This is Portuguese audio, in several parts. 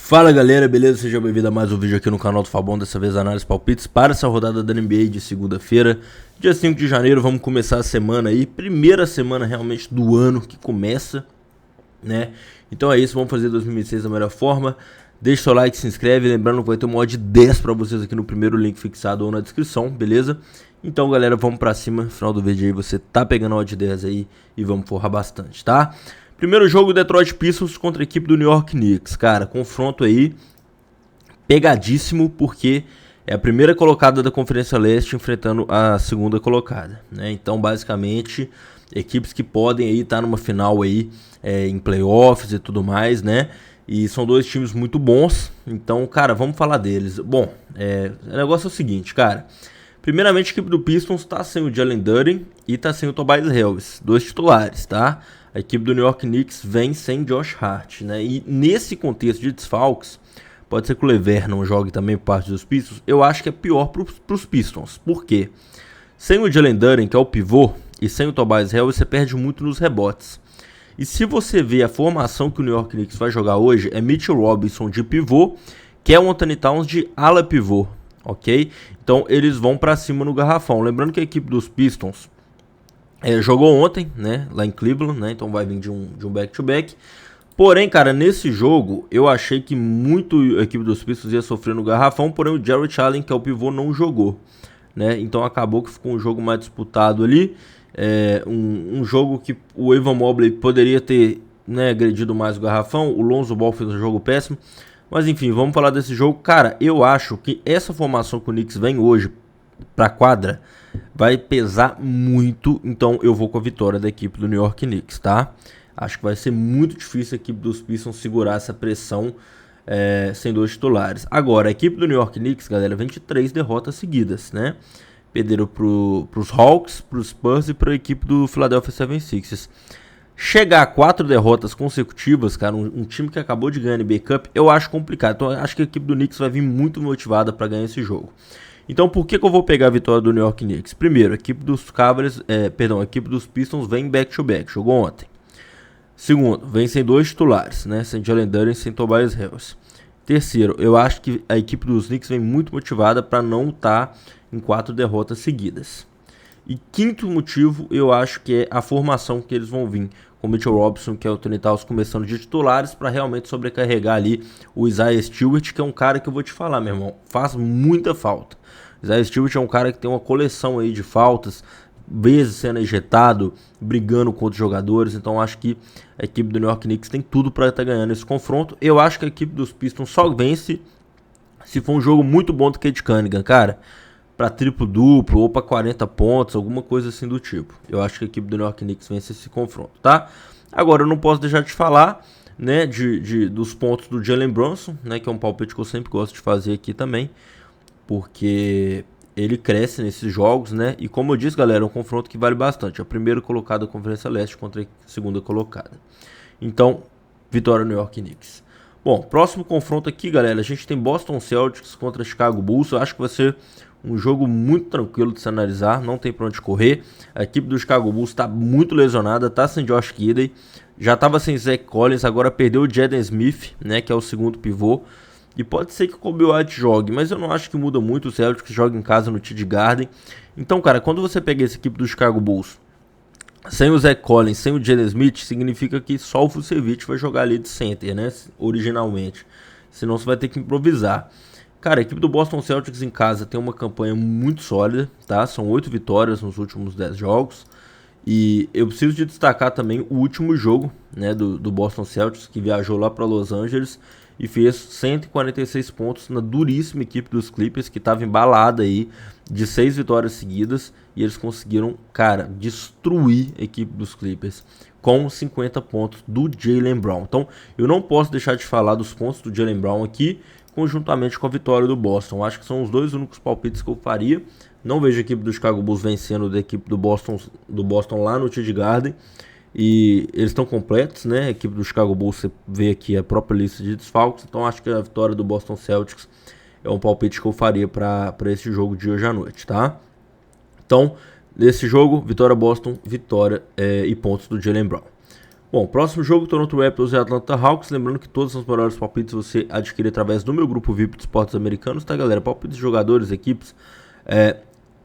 Fala galera, beleza? Seja bem-vindo a mais um vídeo aqui no canal do Fabão, dessa vez análise palpites para essa rodada da NBA de segunda-feira, dia 5 de janeiro. Vamos começar a semana aí, primeira semana realmente do ano que começa, né? Então é isso, vamos fazer 2026 da melhor forma. Deixa o seu like, se inscreve, lembrando que vai ter um mod 10 para vocês aqui no primeiro link fixado ou na descrição, beleza? Então galera, vamos pra cima, no final do vídeo aí você tá pegando a odd 10 aí e vamos forrar bastante, tá? Primeiro jogo, Detroit Pistons contra a equipe do New York Knicks. Cara, confronto aí pegadíssimo, porque é a primeira colocada da Conferência Leste enfrentando a segunda colocada, né? Então, basicamente, equipes que podem aí estar numa final aí em playoffs e tudo mais, né? E são dois times muito bons, então, cara, vamos falar deles. Bom, o negócio é o seguinte, cara. Primeiramente, a equipe do Pistons tá sem o Jalen Duren e tá sem o Tobias Harris, dois titulares, tá? A equipe do New York Knicks vem sem Josh Hart, né? E nesse contexto de desfalques, pode ser que o Lever não jogue também por parte dos Pistons. Eu acho que é pior para os Pistons. Por quê? Sem o Jalen Duren, que é o pivô, e sem o Tobias Harris, você perde muito nos rebotes. E se você vê a formação que o New York Knicks vai jogar hoje, é Mitchell Robinson de pivô, que é o Anthony Towns de ala pivô, ok? Então eles vão para cima no garrafão. Lembrando que a equipe dos Pistons jogou ontem, né, lá em Cleveland, né, então vai vir de um back-to-back. Porém, cara, nesse jogo, eu achei que muito a equipe dos Pistons ia sofrer no garrafão, porém o Jarrett Allen, que é o pivô, não jogou, né, então acabou que ficou um jogo mais disputado ali, um jogo que o Evan Mobley poderia ter, né, agredido mais o garrafão. O Lonzo Ball fez um jogo péssimo, mas enfim, vamos falar desse jogo. Cara, eu acho que essa formação que o Knicks vem hoje pra quadra vai pesar muito, então eu vou com a vitória da equipe do New York Knicks, tá? Acho que vai ser muito difícil a equipe dos Pistons segurar essa pressão sem dois titulares. Agora, a equipe do New York Knicks, galera, vem de 3 derrotas seguidas, né? Perderam pros Hawks, pros Spurs e pra equipe do Philadelphia 76ers. Chegar a 4 derrotas consecutivas, cara, um time que acabou de ganhar a NBA Cup, eu acho complicado. Então, eu acho que a equipe do Knicks vai vir muito motivada para ganhar esse jogo. Então, por que eu vou pegar a vitória do New York Knicks? Primeiro, a equipe dos Cavaliers, a equipe dos Pistons vem back-to-back, jogou ontem. Segundo, vem sem dois titulares, né? Sem Jalen Duren e sem Tobias Harris. Terceiro, eu acho que a equipe dos Knicks vem muito motivada para não estar em 4 derrotas seguidas. E quinto motivo, eu acho que é a formação que eles vão vir com o Mitchell Robinson, que é o Tony Towns, começando de titulares, para realmente sobrecarregar ali o Isaiah Stewart, que é um cara que eu vou te falar, meu irmão, faz muita falta. O Isaiah Stewart é um cara que tem uma coleção aí de faltas, vezes sendo ejetado, brigando com outros jogadores. Então acho que a equipe do New York Knicks tem tudo para estar ganhando esse confronto. Eu acho que a equipe dos Pistons só vence se for um jogo muito bom do Cade Cunningham, cara, para triplo-duplo ou para 40 pontos, alguma coisa assim do tipo. Eu acho que a equipe do New York Knicks vence esse confronto, tá? Agora eu não posso deixar de falar, né, dos pontos do Jalen Brunson, né, que é um palpite que eu sempre gosto de fazer aqui também, porque ele cresce nesses jogos, né? E como eu disse, galera, é um confronto que vale bastante. É o primeiro colocado da Conferência Leste contra a segunda colocada. Então, vitória New York Knicks. Bom, próximo confronto aqui, galera, a gente tem Boston Celtics contra Chicago Bulls. Eu acho que vai ser um jogo muito tranquilo de se analisar, não tem pra onde correr. A equipe do Chicago Bulls tá muito lesionada, tá sem Josh Giddey, já tava sem Zach Collins, agora perdeu o Jaden Smith, né, que é o segundo pivô. E pode ser que o Kobe White jogue, mas eu não acho que muda muito. O Celtics joga em casa no TD Garden. Então, cara, quando você pega essa equipe do Chicago Bulls sem o Zach Collins, sem o Jaden Smith, significa que só o Vucevic vai jogar ali de center, né, originalmente. Senão você vai ter que improvisar. Cara, a equipe do Boston Celtics em casa tem uma campanha muito sólida, tá? São 8 vitórias nos últimos 10 jogos. E eu preciso de destacar também o último jogo, né, do Boston Celtics, que viajou lá para Los Angeles e fez 146 pontos na duríssima equipe dos Clippers, que estava embalada aí de 6 vitórias seguidas, e eles conseguiram, cara, destruir a equipe dos Clippers com 50 pontos do Jaylen Brown. Então, eu não posso deixar de falar dos pontos do Jaylen Brown aqui, conjuntamente com a vitória do Boston. Acho que são os dois únicos palpites que eu faria. Não vejo a equipe do Chicago Bulls vencendo da equipe do Boston lá no TD Garden. E eles estão completos, né? A equipe do Chicago Bulls, você vê aqui a própria lista de desfalques. Então acho que a vitória do Boston Celtics é um palpite que eu faria para esse jogo de hoje à noite, tá? Então, nesse jogo, vitória Boston, vitória e pontos do Jaylen Brown. Bom, próximo jogo, Toronto Raptors e Atlanta Hawks. Lembrando que todos os melhores palpites você adquire através do meu grupo VIP de esportes americanos, tá, galera? Palpites de jogadores, equipes,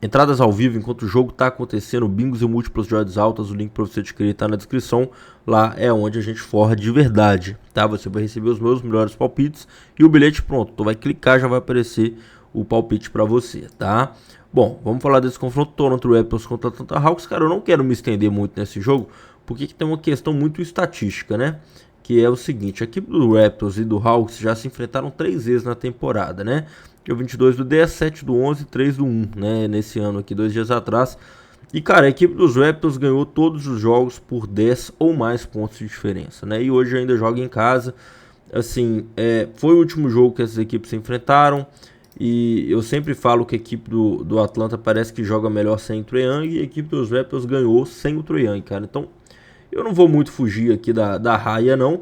entradas ao vivo enquanto o jogo tá acontecendo, bingos e múltiplos de odds altas. O link para você adquirir tá na descrição. Lá é onde a gente forra de verdade, tá? Você vai receber os meus melhores palpites e o bilhete pronto. Tu vai clicar, já vai aparecer o palpite para você, tá? Bom, vamos falar desse confronto Toronto Raptors contra Atlanta Hawks. Cara, eu não quero me estender muito nesse jogo, porque tem uma questão muito estatística, né? Que é o seguinte, a equipe do Raptors e do Hawks já se enfrentaram 3 vezes na temporada, né? Dia 22 do 10, 7 do 11 e 3 do 1, né? Nesse ano aqui, 2 dias atrás. E, cara, a equipe dos Raptors ganhou todos os jogos por 10 ou mais pontos de diferença, né? E hoje ainda joga em casa. Assim, foi o último jogo que essas equipes se enfrentaram. E eu sempre falo que a equipe do Atlanta parece que joga melhor sem o Trae Young. E a equipe dos Raptors ganhou sem o Trae Young, cara. Então, eu não vou muito fugir aqui da raia, não.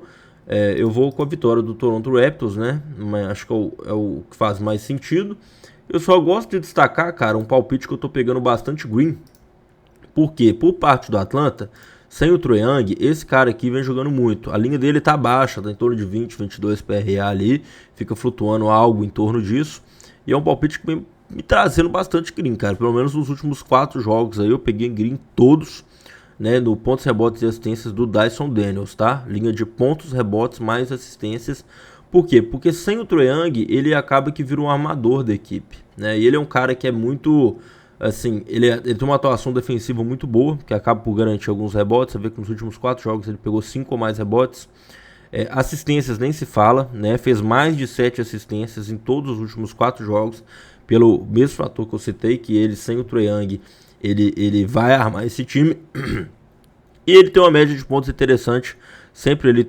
Eu vou com a vitória do Toronto Raptors, né? Mas acho que é o que faz mais sentido. Eu só gosto de destacar, cara, um palpite que eu tô pegando bastante green. Porque, por parte do Atlanta, sem o Trae Young, esse cara aqui vem jogando muito. A linha dele tá baixa, tá em torno de 20, 22 PRA ali. Fica flutuando algo em torno disso. E é um palpite que vem me trazendo bastante green, cara. Pelo menos nos últimos 4 jogos aí eu peguei green todos, né, no pontos, rebotes e assistências do Dyson Daniels, tá? Linha de pontos, rebotes mais assistências. Por quê? Porque sem o Trae Young, ele acaba que vira um armador da equipe, né? E ele é um cara que é muito, assim, ele tem uma atuação defensiva muito boa, que acaba por garantir alguns rebotes. Você vê que nos últimos 4 jogos ele pegou 5 ou mais rebotes. Assistências nem se fala, né? Fez mais de 7 assistências em todos os últimos 4 jogos, pelo mesmo fator que eu citei, que ele sem o Trae Young, ele vai armar esse time. E ele tem uma média de pontos interessante. Sempre ele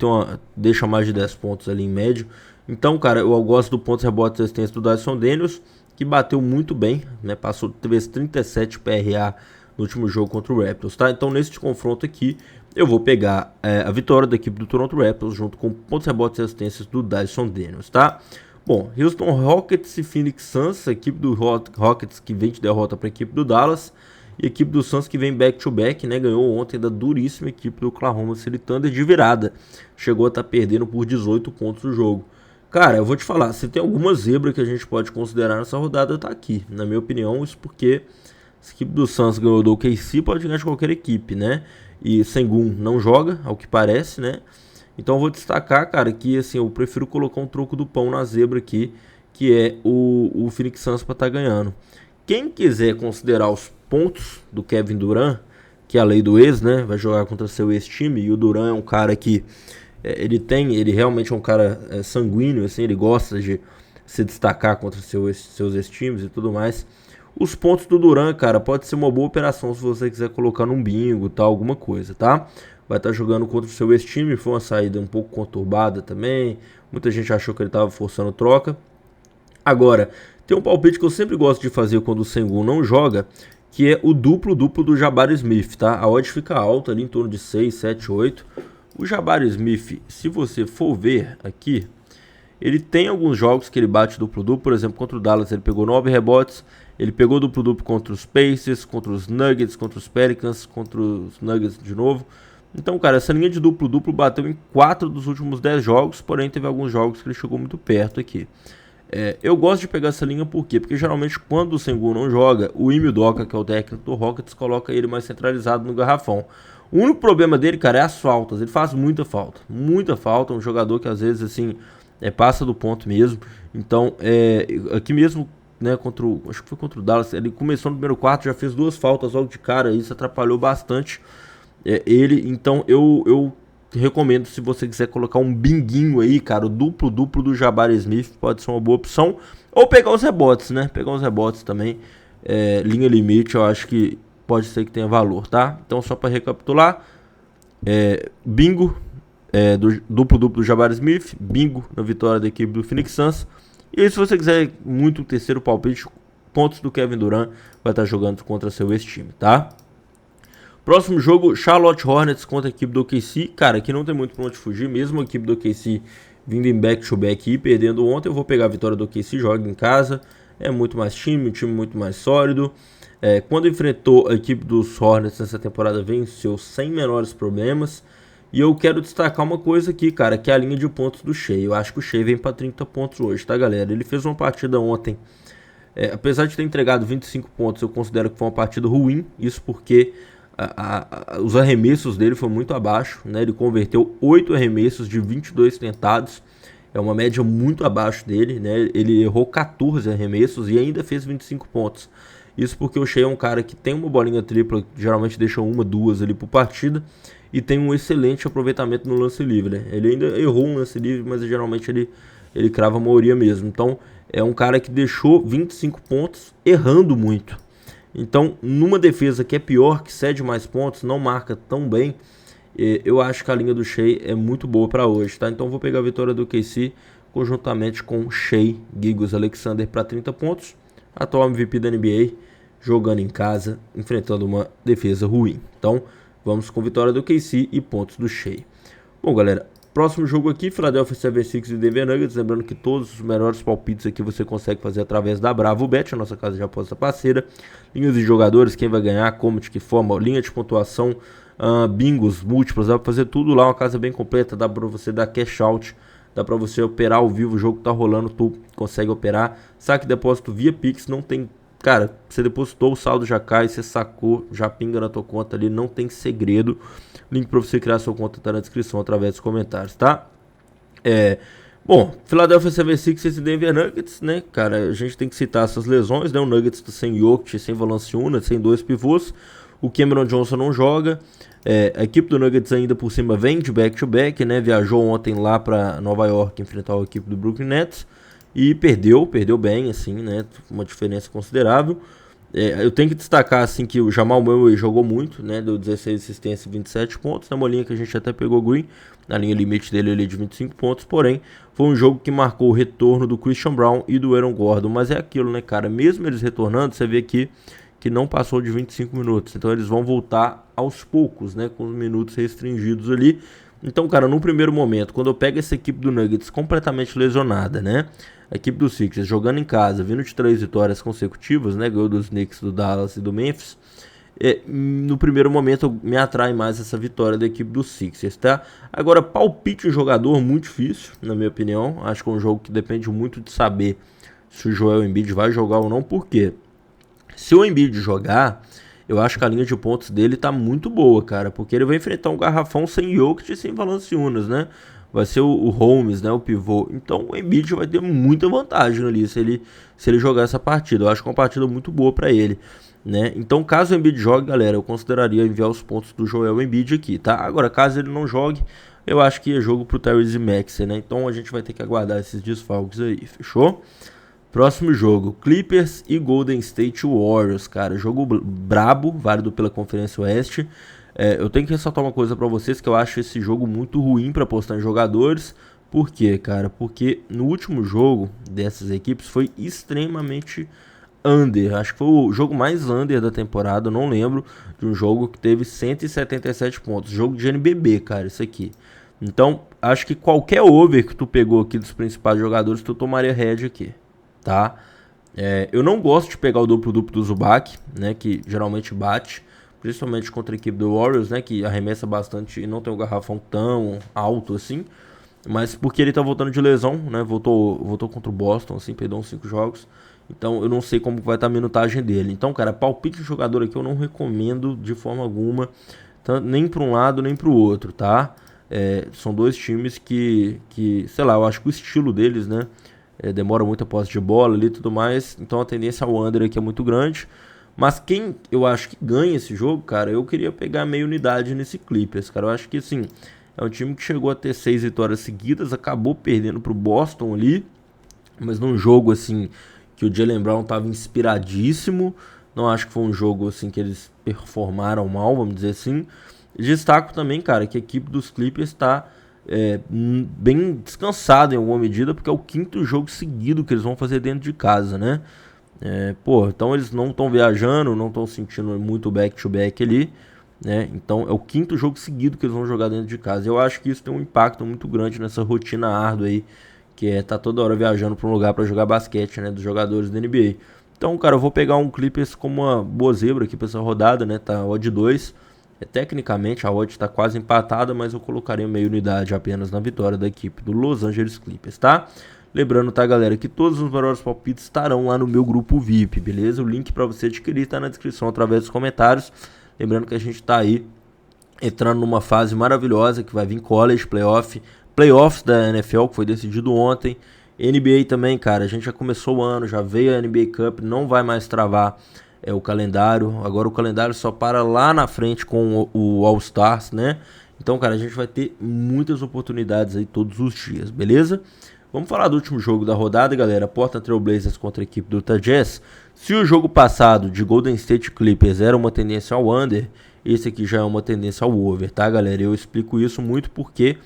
deixa mais de 10 pontos ali em médio. Então, cara, eu gosto do pontos, rebotes e assistência do Dyson Daniels, que bateu muito bem, né? Teve 37 PRA no último jogo contra o Raptors, tá? Então, nesse confronto aqui, eu vou pegar a vitória da equipe do Toronto Raptors junto com pontos, rebotes e assistências do Dyson Daniels, tá? Bom, Houston Rockets e Phoenix Suns, a equipe do Rockets que vem de derrota para a equipe do Dallas. E a equipe do Suns que vem back-to-back, né? Ganhou ontem da duríssima equipe do Oklahoma City Thunder de virada. Chegou a estar perdendo por 18 pontos o jogo. Cara, eu vou te falar, se tem alguma zebra que a gente pode considerar nessa rodada, tá aqui. Na minha opinião, isso porque a equipe do Suns ganhou do OKC, pode ganhar de qualquer equipe, né? E Sengun não joga, ao que parece, né? Então eu vou destacar, cara, que assim, eu prefiro colocar um troco do pão na zebra aqui, que é o Phoenix Suns para estar ganhando. Quem quiser considerar os pontos do Kevin Durant, que é a lei do ex, né? Vai jogar contra seu ex-time, e o Durant é um cara que ele realmente é um cara sanguíneo, assim, ele gosta de se destacar contra seus ex-times e tudo mais. Os pontos do Durant, cara, pode ser uma boa operação se você quiser colocar num bingo, tal, alguma coisa, tá? Vai estar jogando contra o seu ex-time, foi uma saída um pouco conturbada também. Muita gente achou que ele estava forçando troca. Agora, tem um palpite que eu sempre gosto de fazer quando o Sengun não joga, que é o duplo-duplo do Jabari Smith, tá? A odd fica alta ali em torno de 6, 7, 8. O Jabari Smith, se você for ver aqui, ele tem alguns jogos que ele bate duplo-duplo. Por exemplo, contra o Dallas ele pegou 9 rebotes. Ele pegou duplo-duplo contra os Pacers, contra os Nuggets, contra os Pelicans, contra os Nuggets de novo. Então, cara, essa linha de duplo-duplo bateu em 4 dos últimos 10 jogos, porém teve alguns jogos que ele chegou muito perto aqui. Eu gosto de pegar essa linha por quê? Porque geralmente quando o Sengun não joga, o Ime Udoka, que é o técnico do Rockets, coloca ele mais centralizado no garrafão. O único problema dele, cara, é as faltas. Ele faz muita falta, é um jogador que às vezes assim passa do ponto mesmo. Então, aqui mesmo, né, acho que foi contra o Dallas, ele começou no primeiro quarto, já fez 2 faltas logo de cara, isso atrapalhou bastante ele. Então eu recomendo, se você quiser colocar um binguinho aí, cara, o duplo-duplo do Jabari Smith pode ser uma boa opção. Ou pegar os rebotes, né? Pegar os rebotes também. Linha limite, eu acho que pode ser que tenha valor, tá? Então, só para recapitular. Bingo do duplo-duplo do Jabari Smith. Bingo na vitória da equipe do Phoenix Suns. E se você quiser muito o terceiro palpite, pontos do Kevin Durant vai estar jogando contra seu ex-time, tá? Próximo jogo, Charlotte Hornets contra a equipe do OKC. Cara, aqui não tem muito pra onde fugir. Mesmo a equipe do OKC vindo em back-to-back e perdendo ontem, eu vou pegar a vitória do OKC, joga em casa. É muito mais time, um time muito mais sólido. Quando enfrentou a equipe dos Hornets nessa temporada, venceu sem menores problemas. E eu quero destacar uma coisa aqui, cara, que é a linha de pontos do Shai. Eu acho que o Shai vem para 30 pontos hoje, tá, galera? Ele fez uma partida ontem, apesar de ter entregado 25 pontos, eu considero que foi uma partida ruim. Isso porque os arremessos dele foram muito abaixo, né? Ele converteu 8 arremessos de 22 tentados. É uma média muito abaixo dele, né? Ele errou 14 arremessos e ainda fez 25 pontos. Isso porque o Shai é um cara que tem uma bolinha tripla, geralmente deixa uma, duas ali por partida, e tem um excelente aproveitamento no lance livre, né? Ele ainda errou um lance livre, mas geralmente ele crava a maioria mesmo. Então é um cara que deixou 25 pontos errando muito. Então, numa defesa que é pior, que cede mais pontos, não marca tão bem, eu acho que a linha do Shai é muito boa para hoje, tá? Então vou pegar a vitória do KC conjuntamente com Shai Gilgeous-Alexander para 30 pontos. Atual MVP da NBA, jogando em casa, enfrentando uma defesa ruim. Então vamos com vitória do KC e pontos do Shai. Bom, galera, próximo jogo aqui, Philadelphia 76ers e Denver Nuggets. Lembrando que todos os melhores palpites aqui você consegue fazer através da Bravo Bet, a nossa casa de aposta parceira. Linhas de jogadores, quem vai ganhar, como, de que forma, linha de pontuação, bingos múltiplos, dá pra fazer tudo lá, uma casa bem completa, dá pra você dar cash out, dá pra você operar ao vivo, o jogo tá rolando, tu consegue operar. Saque e depósito via Pix, não tem, cara, você depositou, o saldo já cai, você sacou, já pinga na tua conta ali, não tem segredo. Link pra você criar sua conta tá na descrição através dos comentários, tá? Bom, Philadelphia 76ers e Denver Nuggets, né, cara, a gente tem que citar essas lesões, né, o Nuggets tá sem Jokic, sem Valanciunas, sem dois pivôs, o Cameron Johnson não joga, a equipe do Nuggets ainda por cima vem de back-to-back, né, viajou ontem lá pra Nova York enfrentar a equipe do Brooklyn Nets e perdeu bem, assim, né, uma diferença considerável. Eu tenho que destacar assim que o Jamal Murray jogou muito, né? Deu 16 assistências e 27 pontos. Na molinha que a gente até pegou o Green, na linha limite dele ali de 25 pontos. Porém, foi um jogo que marcou o retorno do Christian Braun e do Aaron Gordon. Mas é aquilo, né, cara? Mesmo eles retornando, você vê aqui que não passou de 25 minutos. Então eles vão voltar aos poucos, né? Com os minutos restringidos ali. Então, cara, no primeiro momento, quando eu pego essa equipe do Nuggets completamente lesionada, né? A equipe do Sixers jogando em casa, vindo de 3 vitórias consecutivas, né? Ganhou dos Knicks, do Dallas e do Memphis. No primeiro momento me atrai mais essa vitória da equipe do Sixers, tá? Agora, palpite um jogador muito difícil, na minha opinião. Acho que é um jogo que depende muito de saber se o Joel Embiid vai jogar ou não. Por quê? Se o Embiid jogar, eu acho que a linha de pontos dele tá muito boa, cara. Porque ele vai enfrentar um garrafão sem Jokic e sem Valanciunas, né? Vai ser o Holmes, né, o pivô. Então o Embiid vai ter muita vantagem ali se ele jogar essa partida. Eu acho que é uma partida muito boa para ele, né? Então caso o Embiid jogue, galera, eu consideraria enviar os pontos do Joel Embiid aqui, tá? Agora, caso ele não jogue, eu acho que é jogo pro Tyrese Maxey, né? Então a gente vai ter que aguardar esses desfalques aí, fechou? Próximo jogo, Clippers e Golden State Warriors, cara. Jogo brabo, válido pela Conferência Oeste. Eu tenho que ressaltar uma coisa pra vocês, que eu acho esse jogo muito ruim pra apostar em jogadores. Por quê, cara? Porque no último jogo dessas equipes foi extremamente under. Acho que foi o jogo mais under da temporada. Eu não lembro de um jogo que teve 177 pontos. Jogo de NBB, cara, isso aqui. Então, acho que qualquer over que tu pegou aqui dos principais jogadores, tu tomaria head aqui, tá? Eu não gosto de pegar o duplo-duplo do Zubac, né, que geralmente bate, principalmente contra a equipe do Warriors, né, que arremessa bastante e não tem um garrafão tão alto assim, mas porque ele tá voltando de lesão, né, voltou contra o Boston, assim, perdeu uns 5 jogos, então eu não sei como vai estar a minutagem dele. Então, cara, palpite de jogador aqui eu não recomendo de forma alguma, nem para um lado nem para o outro, tá? São dois times que, sei lá, eu acho que o estilo deles, né, demora muito a posse de bola ali e tudo mais, então a tendência ao under aqui é muito grande. Mas quem eu acho que ganha esse jogo, cara, eu queria pegar meia unidade nesse Clippers, cara. Eu acho que, assim, é um time que chegou a ter 6 vitórias seguidas, acabou perdendo pro Boston ali, mas num jogo, assim, que o Jaylen Brown tava inspiradíssimo. Não acho que foi um jogo, assim, que eles performaram mal, vamos dizer assim. E destaco também, cara, que a equipe dos Clippers tá bem descansada em alguma medida, porque é o 5º jogo seguido que eles vão fazer dentro de casa, né? Então eles não estão viajando, não estão sentindo muito back-to-back ali, né? Então é o 5º jogo seguido que eles vão jogar dentro de casa. Eu acho que isso tem um impacto muito grande nessa rotina árdua aí, que tá toda hora viajando para um lugar para jogar basquete, né? Dos jogadores da NBA. Então, cara, eu vou pegar um Clippers como uma boa zebra aqui para essa rodada, né? Tá odd 2. Tecnicamente a odd está quase empatada, mas eu colocaria meia unidade apenas na vitória da equipe do Los Angeles Clippers, tá? Lembrando, tá, galera, que todos os melhores palpites estarão lá no meu grupo VIP, beleza? O link para você adquirir tá na descrição através dos comentários. Lembrando que a gente tá aí entrando numa fase maravilhosa que vai vir college, playoffs da NFL, que foi decidido ontem. NBA também, cara, a gente já começou o ano, já veio a NBA Cup, não vai mais travar o calendário. Agora o calendário só para lá na frente com o All Stars, né? Então, cara, a gente vai ter muitas oportunidades aí todos os dias, beleza? Vamos falar do último jogo da rodada, galera. Portland Trail Blazers contra a equipe do Utah Jazz. Se o jogo passado de Golden State Clippers era uma tendência ao under, esse aqui já é uma tendência ao over, tá, galera? Eu explico isso muito porque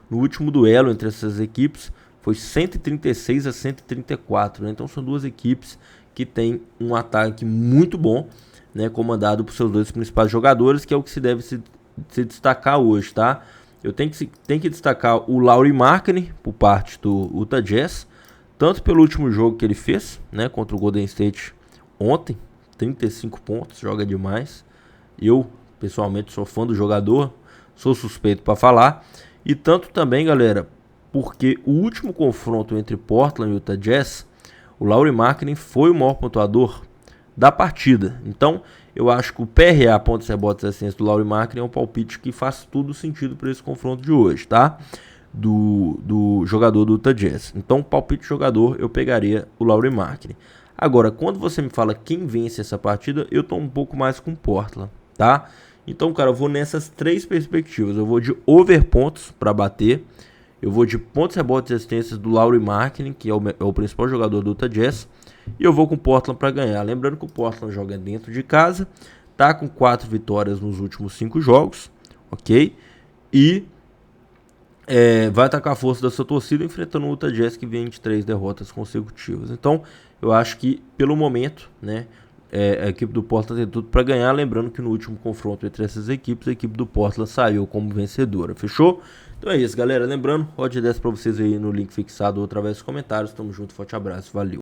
no último duelo entre essas equipes foi 136 a 134, né? Então são duas equipes que têm um ataque muito bom, né? Comandado por seus dois principais jogadores, que é o que se deve se destacar hoje, tá? Eu tenho que destacar o Lauri Markkanen por parte do Utah Jazz, tanto pelo último jogo que ele fez, né, contra o Golden State ontem, 35 pontos, joga demais. Eu, pessoalmente, sou fã do jogador, sou suspeito para falar. E tanto também, galera, porque o último confronto entre Portland e Utah Jazz, o Lauri Markkanen foi o maior pontuador da partida. Então, eu acho que o PRA, pontos, rebotes e assistências do Lauri Markkanen é um palpite que faz todo sentido para esse confronto de hoje, tá? Do jogador do Utah Jazz. Então, palpite jogador, eu pegaria o Lauri Markkanen. Agora, quando você me fala quem vence essa partida, eu tô um pouco mais com Portland, tá? Então, cara, eu vou nessas três perspectivas. Eu vou de over pontos para bater. Eu vou de pontos, rebotes e assistências do Lauri Markkanen, que é o principal jogador do Utah Jazz. E eu vou com o Portland para ganhar. Lembrando que o Portland joga dentro de casa, tá com 4 vitórias nos últimos 5 jogos, ok? E vai atacar a força da sua torcida enfrentando o Utah Jazz, que vem de 3 derrotas consecutivas. Então, eu acho que pelo momento, né, a equipe do Portland tem tudo para ganhar. Lembrando que no último confronto entre essas equipes, a equipe do Portland saiu como vencedora. Fechou? Então é isso, galera. Lembrando, odd 10 para vocês aí no link fixado ou através dos comentários. Tamo junto, forte abraço, valeu.